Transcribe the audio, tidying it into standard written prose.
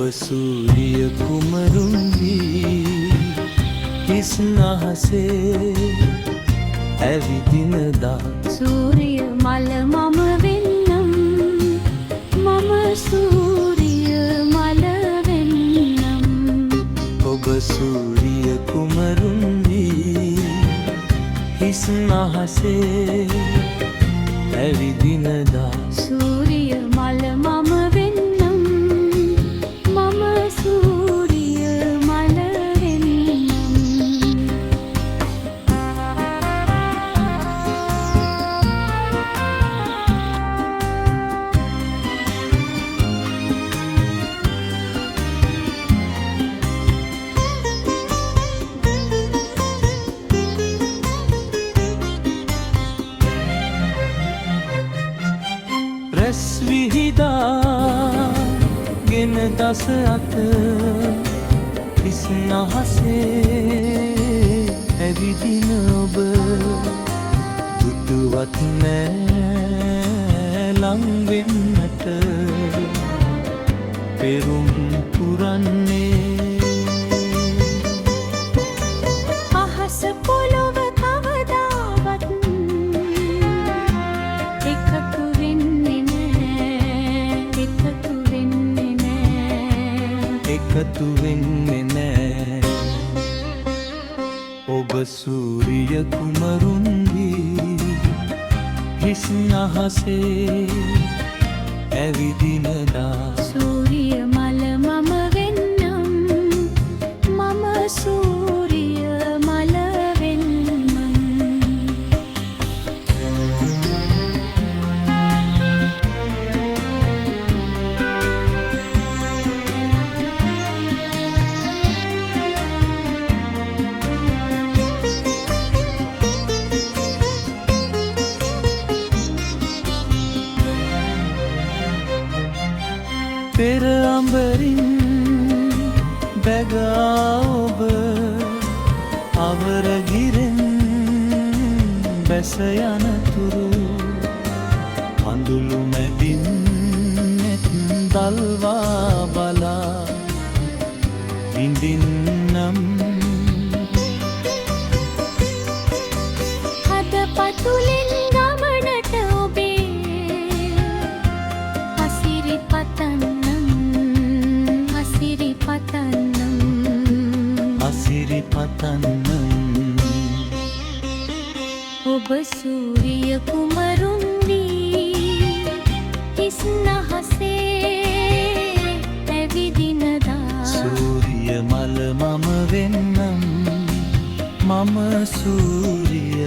සූරිය කුමරුන් වී හිස් නහසේ ඇවිදිනදා සූරිය මල මම වෙන්නම් මම සූරිය මල වෙන්නම් ඔබ සූරිය කුමරුන් වී හිස් නහසේ ඇවිදිනදා සූරිය මල මම වෙන්නම් මම සූරිය මල වෙන්නම් රැස් විහිදා ගෙන දස අත හිස් නහසේ ඇවිදින ඔබ දුටුවත් නෑ ලං වෙන්නට පෙරුම් පුරන්නේ අහස පොළොව කවදාවත් එකතු වෙන්නේ නෑ එකතු වෙන්නේ නෑ එකතු වෙන්නේ නෑ ඔබ සූරිය කුමරුන් වී හිස් නහසේ ඇවිදිනදා සූරිය මල මම වෙන්නම් මම සූරිය මල වෙන්නම් පෙර අඹරින් බැගා ඔබ අවරගිරෙන් බැස යනතුරු අඳුළු මැදින් නෙත් දල්වා බලා විඳින්නම් හද පතුලෙන් ගමනට ඔබේ හසිරි පතන්නම් හසිරි පතන්නම් අසිරි පතන්නම් ඔබ සූරිය කුමරුන් වී හිස් නහසේ ඇවිදිනදා සූරිය මල මම වෙන්නම් මම සූරිය